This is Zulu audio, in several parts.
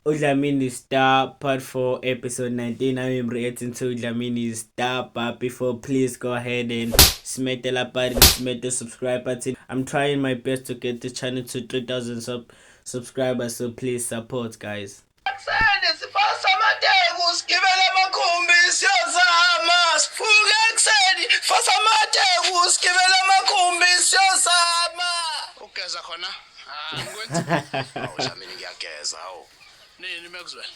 Udlamini Star Part 4 Episode 19. I am reacting to Udlamini Star, but before, please go ahead and smack the like button, smack the subscribe button. I'm trying my best to get the channel to 3,000 subscribers, so please support, guys. Ugeza khona ngikwenza awushamini ngiyageza hawo nini Maxwell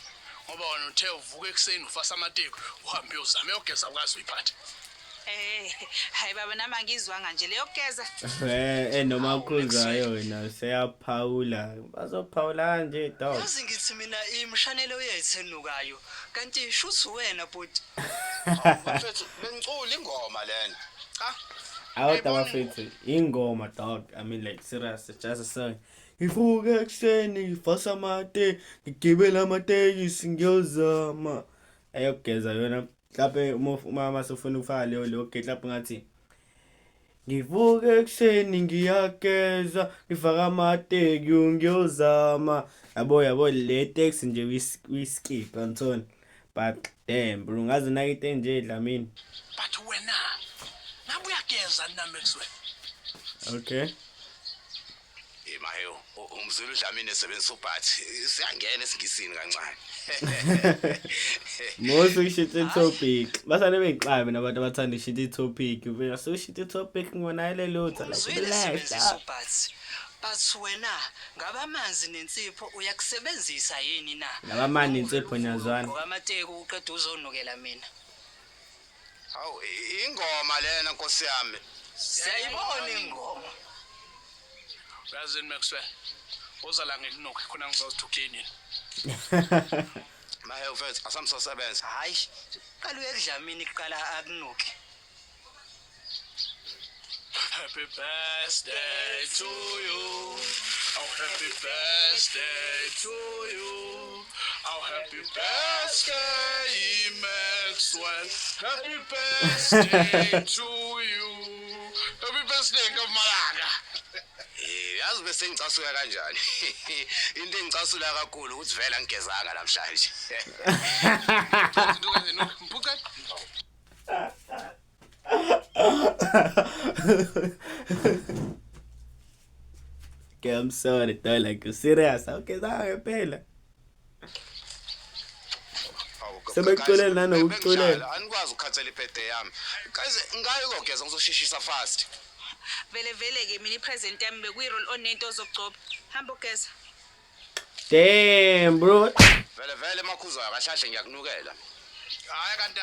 ngoba wena uthe uvuka ekseni ufasa amateko uhambe uzame uyogeza ukazi uyiphatha hayi baba nama ngizwanga nje leyo kugeza Noma kuzayo wena seyaphawula bazophawula nje dog. Yazi ngithi mina imshanelo yethu enukayo kanti shuthi wena bhuti mfethu bengicula ingoma lena cha Out abafethu ingoma dog. I mean like serious, just a song. Ngivuka ekseni ngifasa amate ngigibela amatekisi ngiyozama ayogeza yona mhlawumbe uma sefuna ukufaka leyo mhlawumbe ngathi ngivuka ekseni ngiyageza ngifaka amateki ngiyozama yabo le text nje we skip Anton, but damn bro ngazi nakite nje Dlamini. but wena nabu uyageza na Maxwell Okay. Mayo umzulu Dlamini esebenzisa ubhathi siyangena esingisini kancane Most we shit the topic. Basane bexabe nabantu abathanda shit the topic. Uvela so shit the topic ngona ile lutho like uzwile relax. sebenzisa ubhathi but wena ngaba amanzi nensipho uyakusebenzisa yini na Laba mani insipho nyazwana. Ngokamateko uqeda uzonukela mina hawu ingoma lena Nkosi yami siyayibona ingoma uyazini Maxwell uzala ngikunuke khona ngizozithukeni maye mfethu asamsosebenza hayi qala uyedlamini kuqala akunuke Happy birthday to you. Oh, happy birthday to you. Oh, happy birthday, Maxwell. Happy birthday to you. Happy birthday, Kamalanga. Yazi bese ngicasuka kanjani. Into engicasula kakhulu ukuthi vela ngigezanga namhlanje. Mpuka. Okay, I'm sorry, though, like serious. Okay, that phela. Sebekuculela nanokuculela. Anikwazi ukukhathela ibirthday yami. Guys, ngayo kokugeza ngizoshishisa fast. vele ke mina ipresent yami bekuyi-roll on nento zokugcoba hamba ugeza Damn, bro. Vele makhuzwayo kahlahle ngiyakunukela. Hayi kanti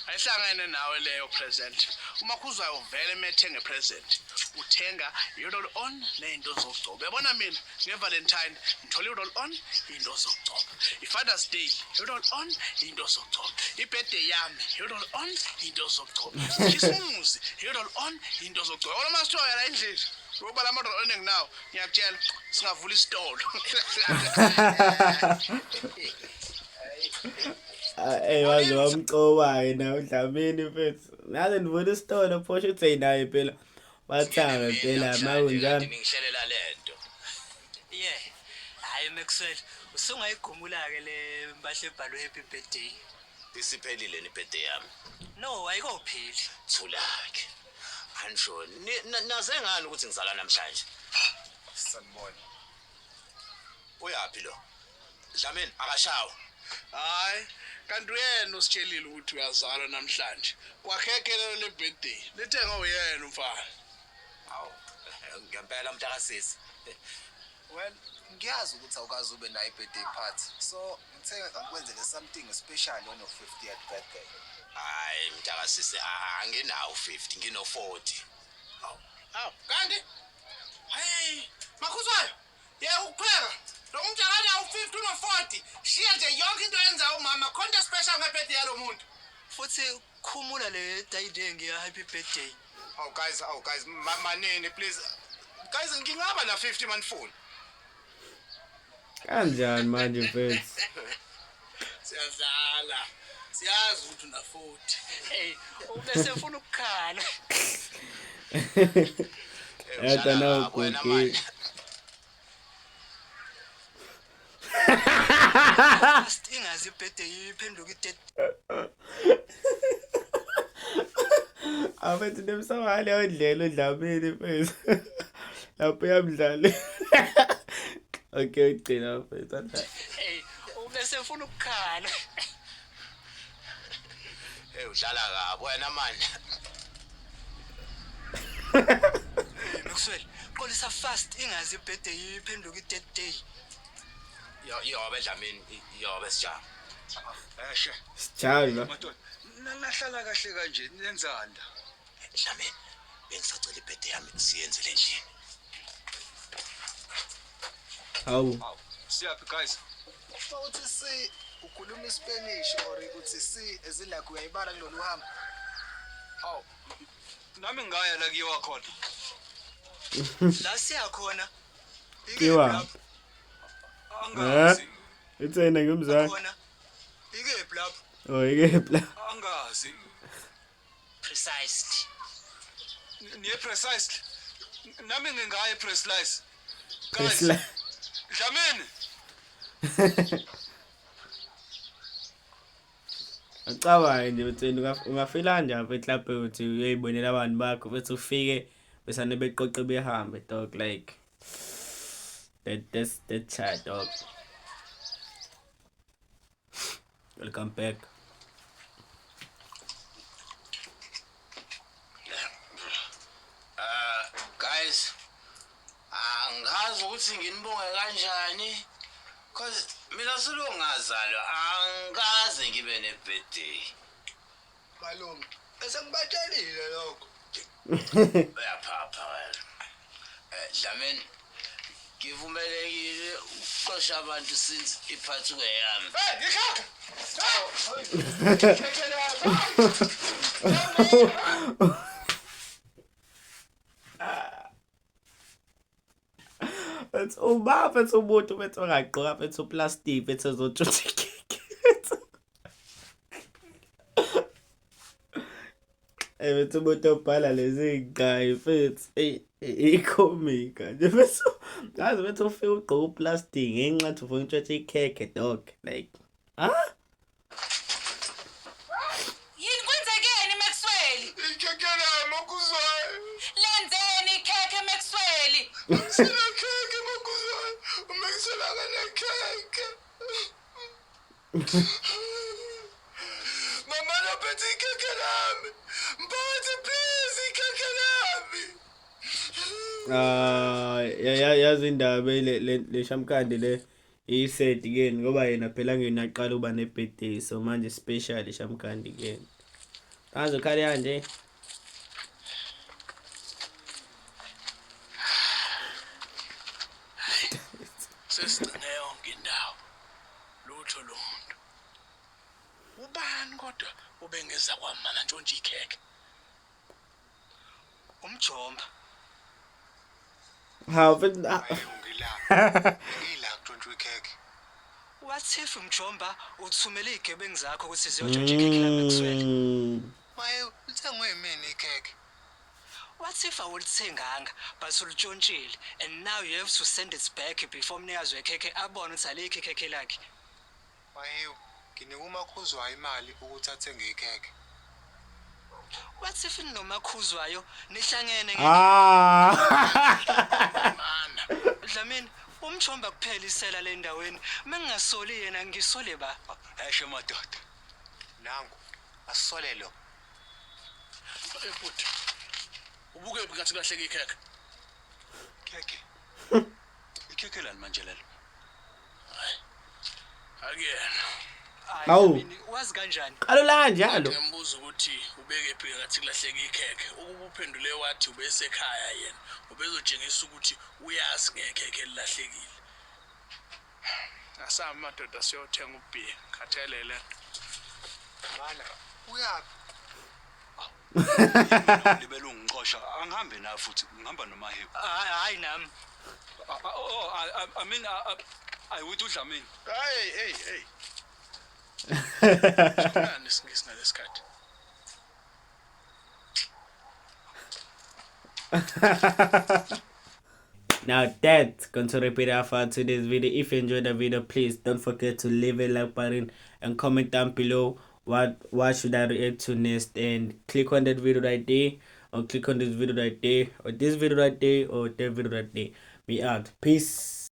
ayihlangene nawe leyo present. Umakhuzwayo vele methenge present. Uthenga i-roll on nento zokugcoba. Yabona mina ngeValentine ngithola i-roll on into zokugcoba. iFather's Day i-roll on into zokugcoba. iBirthday yami i-roll on into zokugcoba. Christmas i-roll on into zokugcoba. Wona masithoya la endlini. Ngoba la ma-roll on enginawo ngiyakutshela singavula isitolo. Hey, wazi wamcowayo na uDlamini mfethu. Naze ndivula isitolo phosho uthi naye phela. Wathanga phela makunjani. Ngihlelela lento. hayi Maxwell usungayigumula ke le mpahle ebhalwe happy birthday Isiphelile ni birthday yami. no ayikopheli Thulake. Ansho naze ngani ukuthi ngizala namhlanje. Sanibona. Uyapi lo? Dlamini akashawa. Hayi, kanti uyena usitshelile ukuthi uyazala namhlanje. Kwakhekele le birthday. Lithenga uyena umfana. Hawu, ngempela mntakasisi. Well, ngiyazi ukuthi awukazi ube nayo birthday party. So, ngithe ngikwenzele something special on your 50th birthday. Hayi, mntakasisi anginawo 50, ngino 40. Hawu, kanti? Hey, makhuzwayo. Ukupheka. Lo muntu akanawo 50 no 40. Shiya nje yonke into yenza umama khonto special ngebirthday yalo muntu. futhi khumula le day ngiya happy birthday Oh guys, manene please. Guys, ngingaba na 50 man phone. Kanjani manje mfethu? Siyadlala. Siyazi ukuthi una 40. hey ubese ufuna ukukhala Yata na ukuki. engazi ibirthday iphenduka i-dead. Afethu nemsawali awudlela udlamini mfethu. Lapho yamdlali. Okay, ugcina mfethu. Hey, ubese ufuna ukukhala. Hey udlala kabi wena manje. Maxwell, qolisa fast ingazi ibirthday iphenduka i-dead day. Yobe Dlamini, yobe sijama. Eshe. Sijalo. Madoda, nahlala kahle kanje nenzanda. Dlamini, bengisacela ibhede yami siyenzele nje. Hawu. Siyaphi guys? Uthi si ukhuluma iSpanish or uthi si ezilakho uyayibala kulolu hambo. Aw. Nami ngaya la kuyiwa khona. La siya khona. Kiwa. Angazi. Ithena ngumzana. Khona. Ikephi lapho? Oh, ikephi? Angazi. Precisely. Niye precisely. Nami ngingaya precise. Guys. Dlamini. Ucabange nje uthi ungafila njani eklaphe uthi uyayibonela abantu bakho bese ufike besane beqoqe behambe dog like that chat dog. Welcome back. Guys, angazi ukuthi nginibonge kanjani cause mina silungazalwa angikaze ngibe nebirthday. Malungu, bese ngibatshelile lokho. Uyaphapha wena. Dlamini, ngivumelekile ukuxosha abantu since iphathi kweyami. It's uba fethu umuntu fethu ongaqoka fethu plastic fethu ezotshutha ikeke. Fethu umuntu obhala lezi ngayi fethu icomic nje fethu ngazi fethu ufike ugqoka uplastic ngenxa ukuthi ufuna ukutshutha ikeke dog like Yini kwenzekeni Maxwell? Ikeke lami okuzwayo. Lenzeni ikhekhe Maxwell? Sinekeke okuzwayo. Umekisela kanekeke. Mama lophethe ikeke lami. Mphathi please ikeke lami. yazi indaba le shamkandi le iset again ngoba yena phela nginaqala uba nebirthday so manje special shamkandi again. Kazo khali kanje. Sesigcine yonke indawo. Lutho lomuntu. Ubani kodwa ubengeza kwami mana ntshontshe ikheke. Umjomba. How but Ngila kuntshontsha ikeke. What if umjomba uthumele igebengu zakho ukuthi ziyotshontsha ikeke la Maxwell? Maye uthengwe yimini ikeke. What if awulithenganga but ulitshontshile and now you have to send it back before umnikazi wekeke abone ukuthi alikho ikeke lakhe? Maye nginika umakhuzwayo imali ukuthi athenge ikeke. What if nomakhuzwayo nihlangene Mana. Dlamini umjomba kuphela isela le ndaweni mengingasoli yena ngisole ba. Eshe madoda. Nangu asole lo. Efuthi. Ubuke ngathi lahleka ikheke. Keke. Ikeke lani manje lelo. Again. Awu. Wazi kanjani? qalula njalo. Ngembuza ukuthi ubeke phi ngathi kulahleka ikheke. Ukuba uphendule wathi ubesekhaya yena. Ubezojengisa ukuthi uyazi ngekheke elilahlekile. Asama madoda siyothenga ubhiya. Khathelele. Mana uyaphi? Libele ungixosha angihambe na futhi ngihamba noma hewu. Hayi nami. I mean ayiwuthi uDlamini. Hey. Ngani singisi nalesikhathi? Now that's going to repeat it for today's video. If you enjoyed the video, please don't forget to leave a like button and comment down below what should I react to next, and click on that video right there, or click on this video right there, or this video right there, or that video right there. We out. Peace.